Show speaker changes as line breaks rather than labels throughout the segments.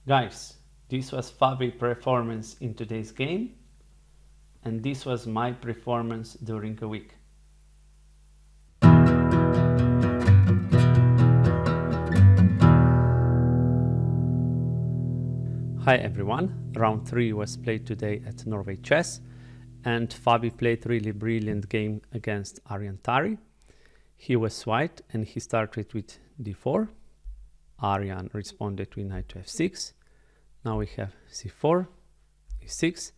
Guys, this was Fabi's performance in today's game, and this was my performance during a week. Hi everyone, round 3 was played today at Norway Chess, and Fabi played really brilliant game against Aryan Tari. He was white and he started with d4. Aryan responded with knight to f6. Now we have c4, e6,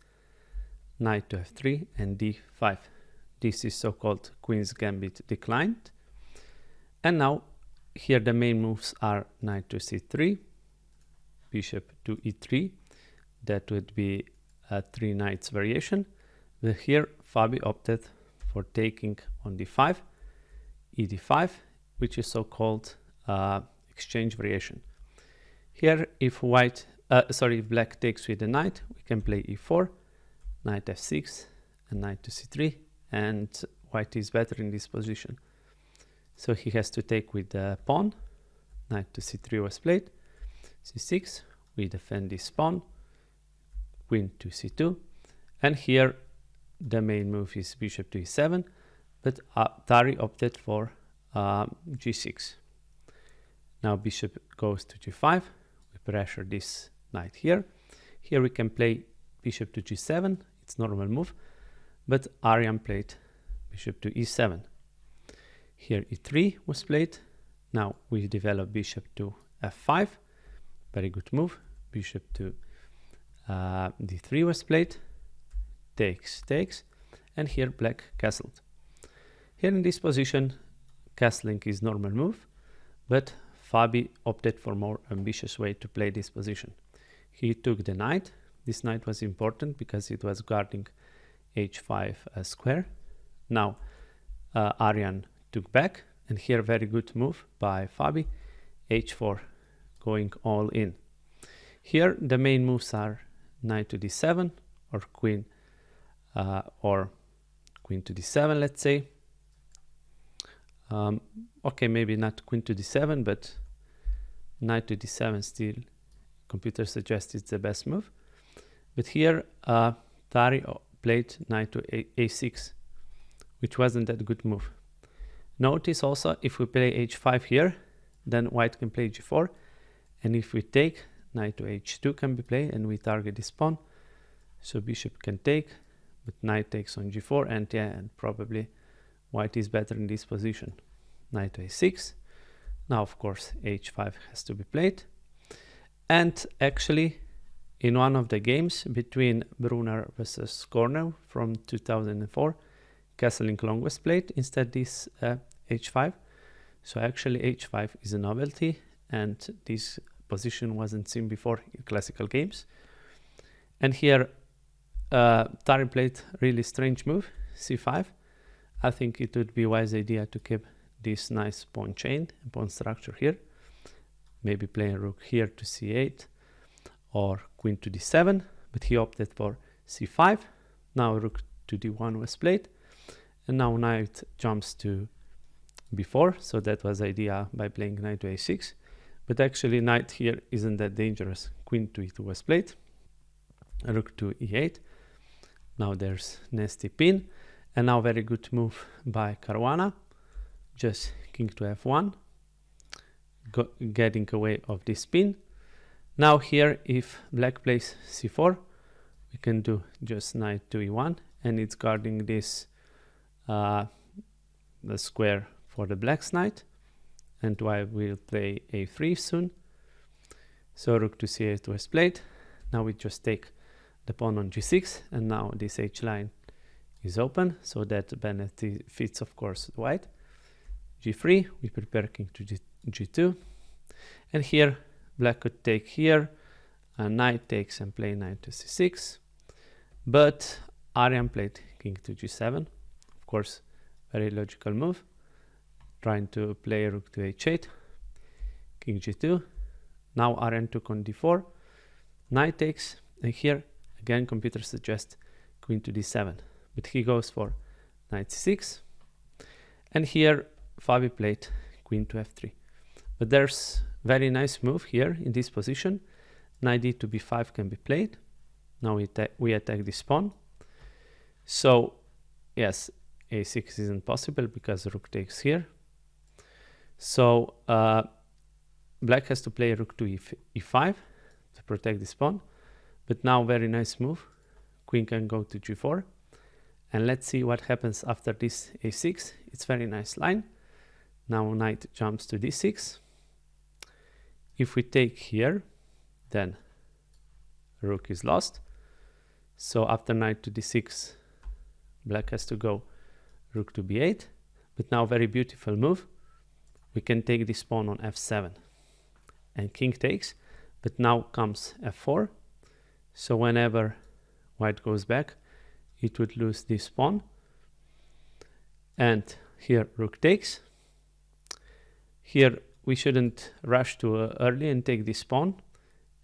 knight to f3 and d5. This is so-called Queen's Gambit declined. And now here the main moves are knight to c3, bishop to e3. That would be a 3 knights variation. But here Fabi opted for taking on d5, e5, which is so-called exchange variation. Here if if black takes with the knight, we can play e4, knight f6 and knight to c3, and white is better in this position. So he has to take with the pawn. Knight to c3 was played, c6, we defend this pawn, queen to c2, and here the main move is bishop to e7, but Tari opted for g6. Now bishop goes to g5, we pressure this knight here. Here we can play bishop to g7, it's normal move, but Aryan played bishop to e7. Here e3 was played. Now we develop bishop to f5, very good move. Bishop to d3 was played, takes, and here black castled. Here in this position, castling is normal move, but Fabi opted for more ambitious way to play this position. He took the knight. This knight was important because it was guarding h5 square. Now Aryan took back, and here very good move by Fabi, h4, going all in. Here the main moves are knight to d7 or queen to d7, let's say. Okay, maybe not queen to d7, but knight to d7 still, computer suggests it's the best move. But here Tari played knight to a6, which wasn't that good move. Notice also if we play h5 here, then white can play g4, and if we take, knight to h2 can be played and we target this pawn. So bishop can take, but knight takes on g4, and probably white is better in this position. Knight to a6. Now of course h5 has to be played. And actually in one of the games between Brunner versus Cornell from 2004, castling long was played instead this h5. So actually h5 is a novelty, and this position wasn't seen before in classical games. And here Tari played really strange move, c5. I think it would be a wise idea to keep this nice pawn chain, pawn structure here. Maybe play a rook here to c8 or queen to d7, but he opted for c5. Now rook to d1 was played, and now knight jumps to b4, so that was the idea by playing knight to a6. But actually knight here isn't that dangerous. Queen to e2 was played, rook to e8. Now there's nasty pin, and now very good move by Caruana, just king to f1, getting away of this pin. Now here if black plays c4, we can do just knight to e1, and it's guarding this the square for the black's knight, and white will play a3 soon. So rook to c8 was played. Now we just take the pawn on g6, and now this h line is open, so that benefits of course white. g3, we prepare king to g2, and here black could take here, knight takes and play knight to c6, but Aryan played king to g7, of course very logical move, trying to play rook to h8, king g2. Now Aryan took on d4, knight takes, and here again computer suggests queen to d7, but he goes for knight c6, and here Fabi played queen to f3. But there's very nice move here in this position, knight d to b5 can be played. Now we attack this pawn. So yes, a6 isn't possible because rook takes here. So black has to play rook to e5 to protect this pawn. But now very nice move. Queen can go to g4. And let's see what happens after this a6. It's very nice line. Now knight jumps to d6. If we take here, then rook is lost. So after knight to d6, black has to go rook to b8. But now very beautiful move. We can take this pawn on f7. And king takes. But now comes f4. So whenever white goes back, it would lose this pawn. And here rook takes. Here we shouldn't rush too early and take this pawn.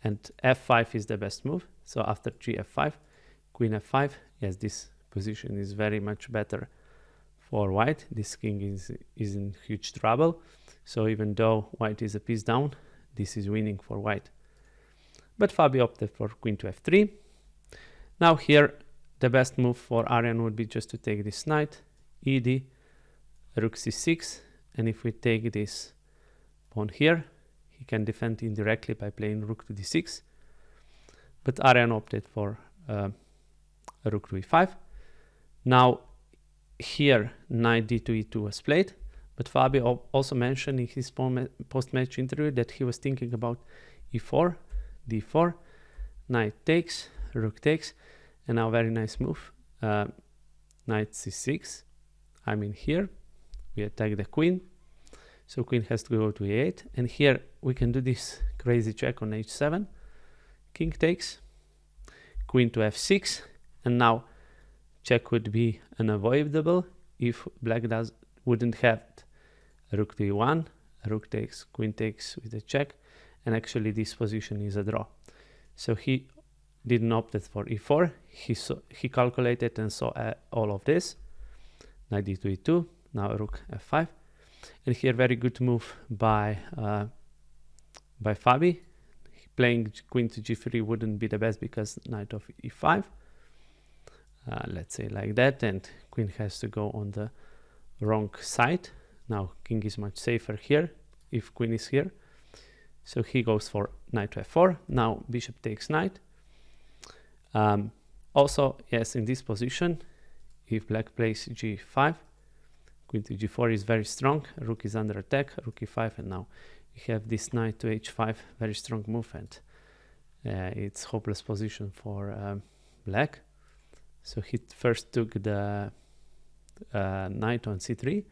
And f5 is the best move. So after gf5, queen f5, yes, this position is very much better for white. This king is in huge trouble. So even though white is a piece down, this is winning for white. But Fabi opted for queen to f3. Now here, the best move for Aryan would be just to take this knight, ed, rook c6, and if we take this pawn here, he can defend indirectly by playing rook to d6. But Aryan opted for rook to e5. Now here, knight d to e2 was played, but Fabi also mentioned in his post-match interview that he was thinking about e4, d4, knight takes, rook takes, and now very nice move, knight c6. I mean here, we attack the queen, so queen has to go to e8, and here we can do this crazy check on h7, king takes, queen to f6, and now check would be unavoidable if black wouldn't have it. Rook to e1, rook takes, queen takes with a check, and actually this position is a draw. So he didn't opt for e4, he calculated and saw all of this, knight d to e2, now rook f5, and here very good move by Fabi. Playing queen to g3 wouldn't be the best because knight of e5, let's say like that, and queen has to go on the wrong side. Now king is much safer here if queen is here. So he goes for knight to f4. Now bishop takes knight. Also, yes, in this position, if black plays g5, queen to g4 is very strong. Rook is under attack, rook e5, and now we have this knight to h5, very strong move, and it's hopeless position for black. So he first took the knight on c3.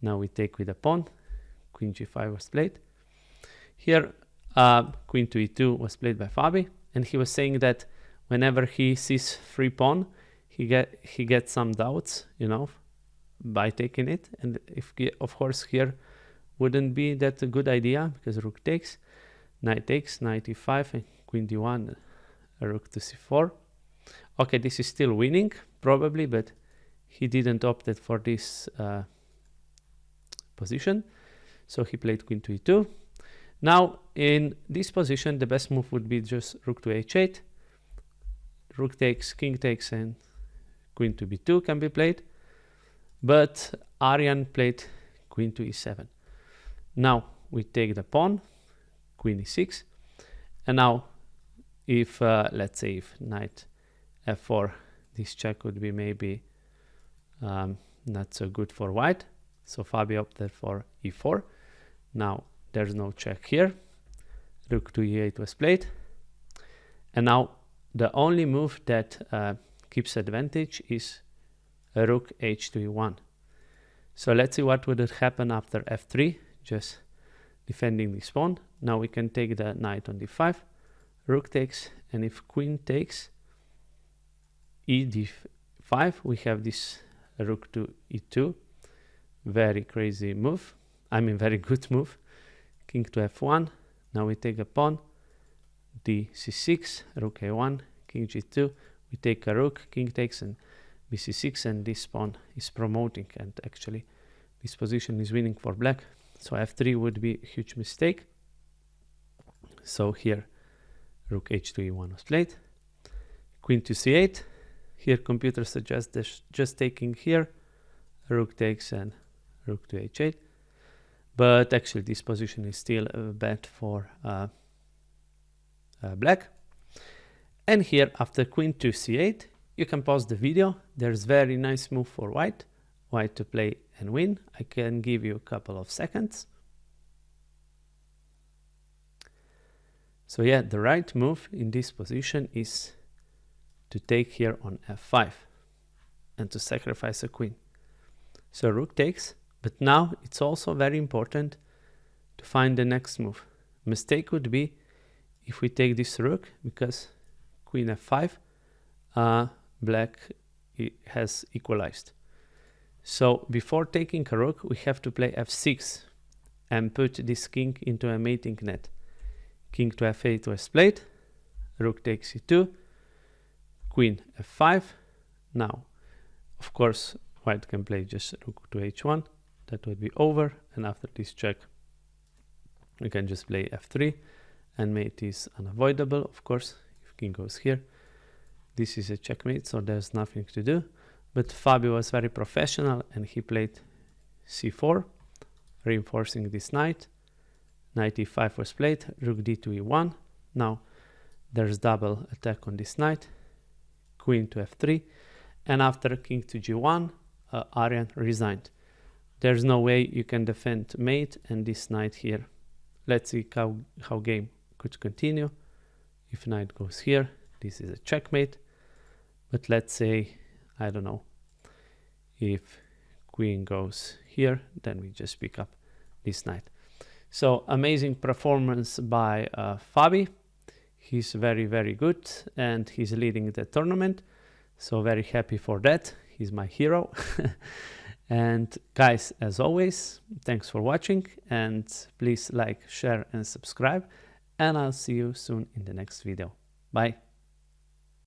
Now we take with a pawn. Queen g5 was played. Here, queen to e2 was played by Fabi, and he was saying that whenever he sees free pawn, he gets some doubts, you know, by taking it. And if of course here wouldn't be that a good idea because rook takes, knight e5, and queen d1, rook to c4. Okay, this is still winning probably, but he didn't opt for this position, so he played queen to e2. Now in this position the best move would be just rook to h8, rook takes, king takes, and queen to b2 can be played, but Aryan played queen to e7. Now we take the pawn, queen e6, and now if let's say if knight f4, this check would be maybe not so good for white, so Fabi opted for e4. Now there's no check here, rook to e8 was played, and now the only move that keeps advantage is a rook h to e1. So let's see what would happen after f3, just defending this pawn. Now we can take the knight on d5, rook takes, and if queen takes, e d5, we have this rook to e2, very crazy move, I mean very good move, king to f1, now we take a pawn, d c6, rook a1, king g2, we take a rook, king takes, and bc6, and this pawn is promoting, and actually this position is winning for black, so f3 would be a huge mistake. So here Rook h2 e1 was played. Queen to c8. Here computer suggests just taking here. Rook takes and rook to h8. But actually this position is still bad for black. And here after queen to c8, you can pause the video. There's very nice move for white. White to play and win. I can give you a couple of seconds. So yeah, the right move in this position is to take here on f5 and to sacrifice a queen. So rook takes, but now it's also very important to find the next move. Mistake would be if we take this rook, because queen f5, black has equalized. So before taking a rook, we have to play f6 and put this king into a mating net. King to f8 was played, rook takes e2, queen f5. Now, of course, white can play just rook to h1. That would be over, and after this check, we can just play f3, and mate is unavoidable, of course, if king goes here. This is a checkmate, so there's nothing to do. But Fabi was very professional, and he played c4, reinforcing this knight. Knight e5 was played, rook d2 e1. Now there's double attack on this knight, queen to f3, and after king to g1, Aryan resigned. There's no way you can defend mate and this knight here. Let's see how game could continue. If knight goes here, this is a checkmate. But let's say, I don't know, if queen goes here, then we just pick up this knight. So amazing performance by Fabi. He's very, very good, and he's leading the tournament. So very happy for that. He's my hero. And guys, as always, thanks for watching, and please like, share and subscribe, and I'll see you soon in the next video. Bye.